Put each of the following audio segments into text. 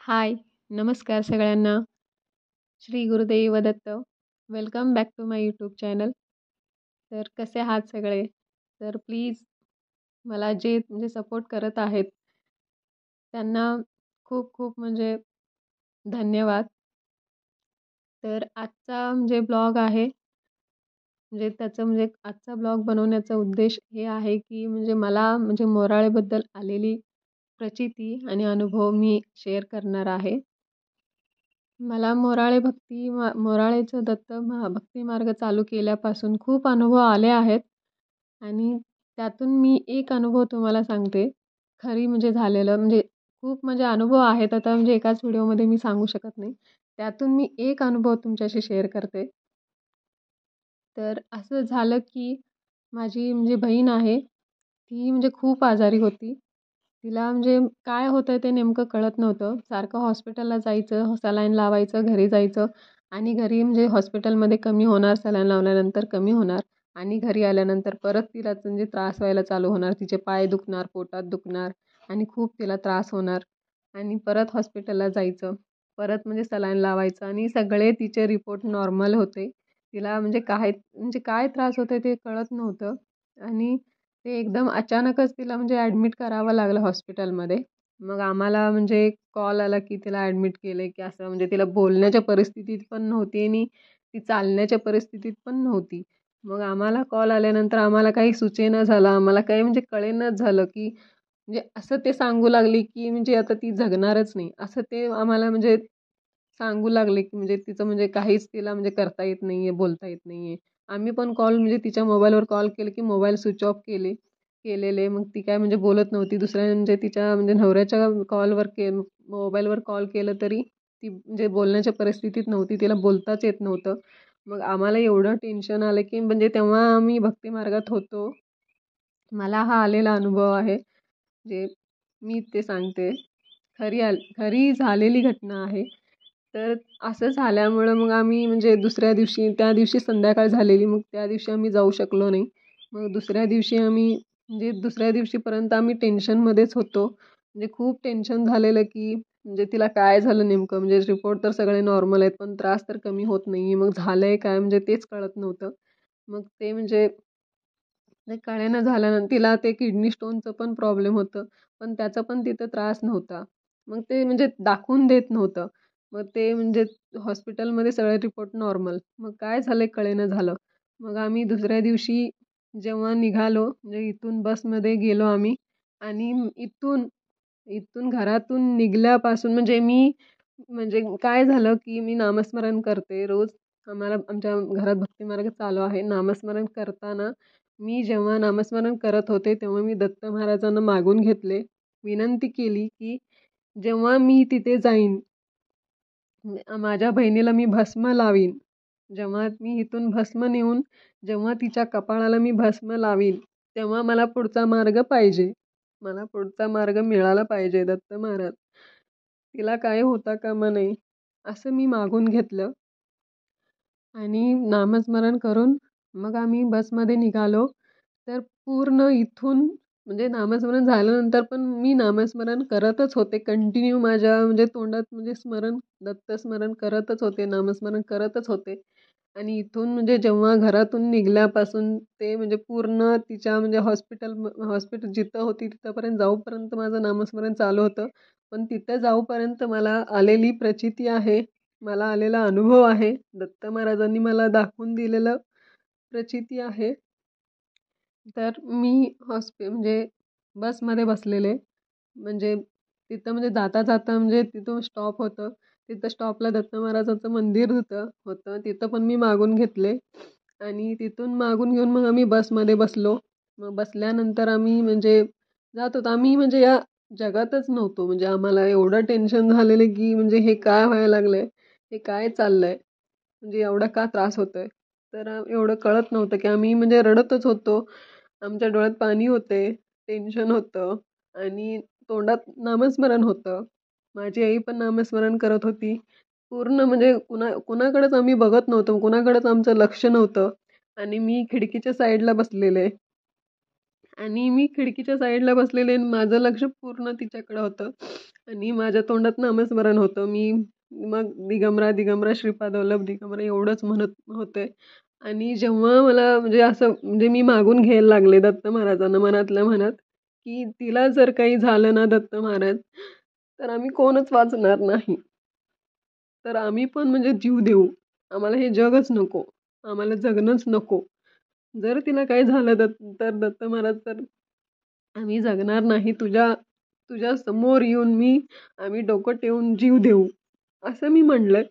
हाय, नमस्कार सगळ्यांना. Shri Gurudev Datta. Welcome back to my YouTube channel. तर कसे आहात सगळे? तर प्लीज मला जे म्हणजे सपोर्ट करत आहेत, त्यांना खूप खूप म्हणजे धन्यवाद. तर आजचा म्हणजे ब्लॉग आहे, म्हणजे त्याचं म्हणजे आजचा ब्लॉग बनवण्याचा उद्देश हे आहे, की म्हणजे मला म्हणजे मोराळेबद्दल आलेली प्रचिती आणि अनुभव मी शेअर करणार आहे. मला मोराळेचं भक्ती मार्ग चालू केल्यापासून खूप अनुभव आले आहेत आणि त्यातून मी एक अनुभव तुम्हाला सांगते. खरी म्हणजे झालेलं म्हणजे खूप म्हणजे अनुभव आहेत आता म्हणजे एकाच व्हिडिओमध्ये मी सांगू शकत नाही. त्यातून मी एक अनुभव तुमच्याशी शेअर करते. तर असं झालं की माझी म्हणजे बहीण आहे, ती म्हणजे खूप आजारी होती. तिला म्हणजे काय होतं ते नेमकं कळत नव्हतं. सारखं हॉस्पिटलला जायचं, सलाईन लावायचं, घरी जायचं आणि घरी म्हणजे हॉस्पिटलमध्ये कमी होणार, सलाईन लावल्यानंतर कमी होणार आणि घरी आल्यानंतर परत तिला म्हणजे त्रास व्हायला चालू होणार. तिचे पाय दुखणार, पोटात दुखणार आणि खूप तिला त्रास होणार आणि परत हॉस्पिटलला जायचं. परत म्हणजे सलाईन लावायचं आणि सगळे तिचे रिपोर्ट नॉर्मल होते. तिला म्हणजे काय त्रास होते ते कळत नव्हतं आणि ते एकदम अचानकच तिला म्हणजे ॲडमिट करावं लागलं हॉस्पिटलमध्ये. मग आम्हाला म्हणजे कॉल आला की तिला ॲडमिट केलं की असं म्हणजे तिला बोलण्याच्या परिस्थितीत पण नव्हती आणि ती चालण्याच्या परिस्थितीत पण नव्हती. मग आम्हाला कॉल आल्यानंतर आम्हाला काही सुचेना झालं. आम्हाला काही म्हणजे कळेनाच झालं की म्हणजे असं ते सांगू लागले की म्हणजे आता ती जगणारच नाही. असं ते आम्हाला म्हणजे सांगू लागले की म्हणजे तिचं म्हणजे काहीच तिला म्हणजे करता येत नाही आहे, बोलता येत नाही आहे. आम्ही पण कॉल म्हणजे तिच्या मोबाईलवर कॉल केले की मोबाईल स्विच ऑफ केलेले. मग ती काय म्हणजे बोलत नव्हती. दुसऱ्या म्हणजे तिच्या म्हणजे नवऱ्याच्या मोबाईलवर कॉल केलं तरी ती म्हणजे बोलण्याच्या परिस्थितीत नव्हती. तिला बोलताच येत नव्हतं. मग आम्हाला एवढं टेन्शन आलं की म्हणजे तेव्हा आम्ही भक्तिमार्गात होतो. मला हा आलेला अनुभव आहे. जे मी ते सांगते. खरी झालेली घटना आहे. तर असं झाल्यामुळं मग आम्ही म्हणजे त्या दिवशी संध्याकाळ झालेली. मग त्या दिवशी आम्ही जाऊ शकलो नाही. मग दुसऱ्या दिवशी आम्ही म्हणजे दुसऱ्या दिवशीपर्यंत आम्ही टेन्शनमध्येच होतो. म्हणजे खूप टेन्शन झालेलं की म्हणजे तिला काय झालं नेमकं म्हणजे रिपोर्ट तर सगळे नॉर्मल आहेत पण त्रास तर कमी होत नाही आहे. मग झालंय काय म्हणजे तेच कळत नव्हतं. मग ते म्हणजे ते कळेना झाल्यानंतर तिला ते किडनी स्टोनचं पण प्रॉब्लेम होतं. पण त्याचा पण तिथं त्रास नव्हता. मग ते म्हणजे दाखवून देत नव्हतं. मग ते म्हणजे हॉस्पिटलमध्ये सगळे रिपोर्ट नॉर्मल. मग काय झालं कळेना झालं. मग आम्ही दुसऱ्या दिवशी जेव्हा निघालो म्हणजे इथून बसमध्ये गेलो आम्ही आणि इथून इथून घरातून निघाल्यापासून म्हणजे मी म्हणजे काय झालं की मी नामस्मरण करते रोज. आमच्या घरात भक्तिमार्ग चालू आहे. नामस्मरण करताना मी जेव्हा नामस्मरण करत होते तेव्हा मी दत्त महाराजांना मागून घेतले. विनंती केली की जेव्हा मी तिथे जाईन माझ्या बहिणीला मी भस्म लावीन. जेव्हा मी इथून भस्म नेऊन जेव्हा तिच्या कपाळाला मी भस्म लावीन, तेव्हा मला पुढचा मार्ग पाहिजे. मला पुढचा मार्ग मिळाला पाहिजे दत्त महाराज. तिला काय होता कामा नये, असं मी मागून घेतलं आणि नामस्मरण करून मग आम्ही बसमध्ये निघालो. तर पूर्ण इथून म्हणजे नामस्मरण झाल्यानंतर पण मी नामस्मरण करतच होते. कंटिन्यू माझ्या म्हणजे तोंडात म्हणजे दत्तस्मरण करतच होते, नामस्मरण करतच होते. आणि इथून म्हणजे जेव्हा घरातून निघाल्यापासून ते म्हणजे पूर्ण तिच्या म्हणजे हॉस्पिटल जिथं होती तिथंपर्यंत जाऊपर्यंत माझं नामस्मरण चालू होतं. पण तिथं जाऊपर्यंत मला आलेली प्रचिती आहे, मला आलेला अनुभव आहे, दत्त महाराजांनी मला दाखवून दिलेलं प्रचिती आहे. तर मी म्हणजे बसमध्ये बसलेले म्हणजे तिथं म्हणजे जाता जाता म्हणजे तिथून स्टॉप होतं. तिथं स्टॉपला दत्त महाराजांचं मंदिर होतं तिथं पण मी मागून घेतले आणि तिथून मागून घेऊन मग आम्ही बसमध्ये बसलो. मग बसल्यानंतर आम्ही म्हणजे जात होतो. आम्ही म्हणजे या जगातच नव्हतो. म्हणजे आम्हाला एवढं टेन्शन झालेलं की म्हणजे हे काय व्हायला लागलंय, हे काय चाललंय, म्हणजे एवढा का त्रास होतोय. तर एवढं कळत नव्हतं की आम्ही म्हणजे रडतच होतो. आमच्या डोळ्यात पाणी होते, टेन्शन होतं आणि तोंडात नामस्मरण होतं. माझी आई पण नामस्मरण करत होती. पूर्ण म्हणजे कुणाकडेच आम्ही बघत नव्हतो, कुणाकडेच आमचं लक्ष नव्हतं आणि मी खिडकीच्या साईडला बसलेले आणि मी खिडकीच्या साईडला बसलेले आणि माझं लक्ष पूर्ण तिच्याकडं होतं आणि माझ्या तोंडात नामस्मरण होतं. मी मग दिगंबरा दिगंबरा श्रीपाद वल्लभ दिगंबरा एवढंच म्हणत होते. आणि जेव्हा मला म्हणजे असं म्हणजे मी मागून घ्यायला लागले दत्त महाराजांना मनातल्या मनात, की तिला जर काही झालं ना दत्त महाराज, तर आम्ही कोणच वाचणार नाही. तर आम्ही पण म्हणजे जीव देऊ. आम्हाला हे जगच नको. आम्हाला जगणंच नको. जर तिला काही झालं तर दत्त महाराज तर आम्ही जगणार नाही. तुझ्या तुझ्या समोर येऊन आम्ही डोकं ठेवून जीव देऊ, असं मी म्हणलं.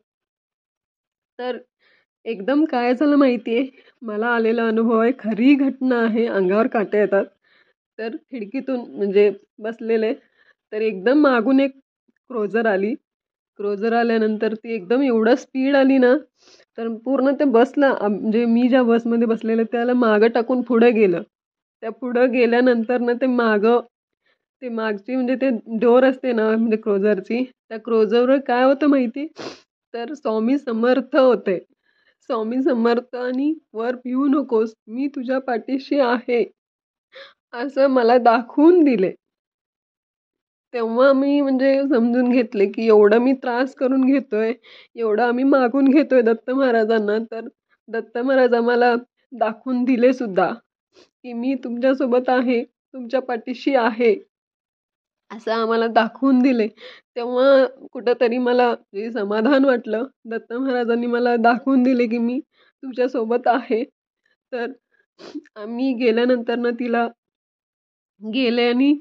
तर एकदम काय झालं माहिती आहे, मला आलेला अनुभव आहे, खरी घटना आहे, अंगावर काटे येतात. तर खिडकीतून म्हणजे बसलेले, तर एकदम मागून एक क्रोझर आली. क्रोझर आल्यानंतर ती एकदम एवढं स्पीड आली ना, तर पूर्ण ते बसला म्हणजे मी ज्या बसमध्ये बसलेले त्याला मागं टाकून पुढं गेलं. त्या पुढं गेल्यानंतर ना ते मागची म्हणजे ते डोअर असते ना म्हणजे क्रोझरची, त्या क्रोझरवर काय होतं माहिती? तर स्वामी समर्थ होते. स्वामी समर्थ आणि वर भिवू नकोस, मी तुझ्या पाठीशी आहे, असं मला दाखवून दिले. तेव्हा मी म्हणजे समजून घेतले, की एवढं मी त्रास करून घेतोय, एवढं आम्ही मागून घेतोय दत्त महाराजांना, तर दत्त महाराज आम्हाला दाखवून दिले सुद्धा, की मी तुमच्यासोबत आहे, तुमच्या पाठीशी आहे. असं आम्हाला दाखवून दिले. तेव्हा कुठेतरी मला जे समाधान वाटलं. दत्त महाराजांनी मला दाखवून दिले, की मी तुझ्यासोबत आहे. तर आम्ही गेल्यानंतर तिला गेले आणि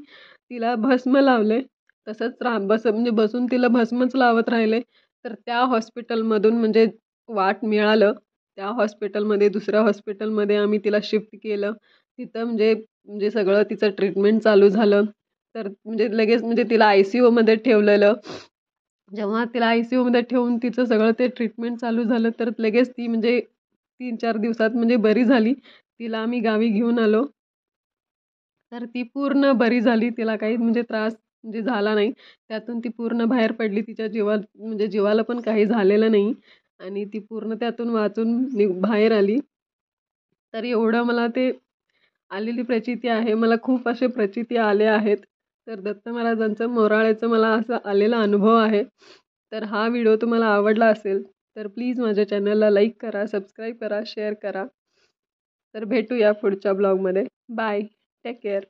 तिला भस्म लावले. तसंच म्हणजे बसून तिला भस्मच लावत राहिले. तर त्या हॉस्पिटलमधून म्हणजे वाट मिळालं. त्या हॉस्पिटलमध्ये दुसऱ्या हॉस्पिटलमध्ये आम्ही तिला शिफ्ट केलं. तिथं म्हणजे म्हणजे सगळं तिचं ट्रीटमेंट चालू झालं. तर म्हणजे लगेच म्हणजे तिला ICUमध्ये ठेवलेलं. जेव्हा तिला ICUमध्ये ठेवून तिचं सगळं ते ट्रीटमेंट चालू झालं, तर लगेच ती म्हणजे 3-4 दिवसात म्हणजे बरी झाली. तिला आम्ही गावी घेऊन आलो. तर ती पूर्ण बरी झाली. तिला काही म्हणजे त्रास म्हणजे झाला नाही. त्यातून ती पूर्ण बाहेर पडली. तिच्या म्हणजे जीवाला पण काही झालेलं नाही आणि ती पूर्ण त्यातून वाचून बाहेर आली. तर एवढं मला ते आलेली प्रचिती आहे. मला खूप असे प्रचिती आले आहेत. तर दत्त महाराजांचं मोराळ्याचं मला असा आलेला अनुभव आहे. तर हा व्हिडिओ तुम्हाला आवडला असेल, तर प्लीज माझ्या चॅनलला लाईक करा, सबस्क्राईब करा, शेअर करा. तर भेटूया पुढच्या ब्लॉगमध्ये. बाय. Take care.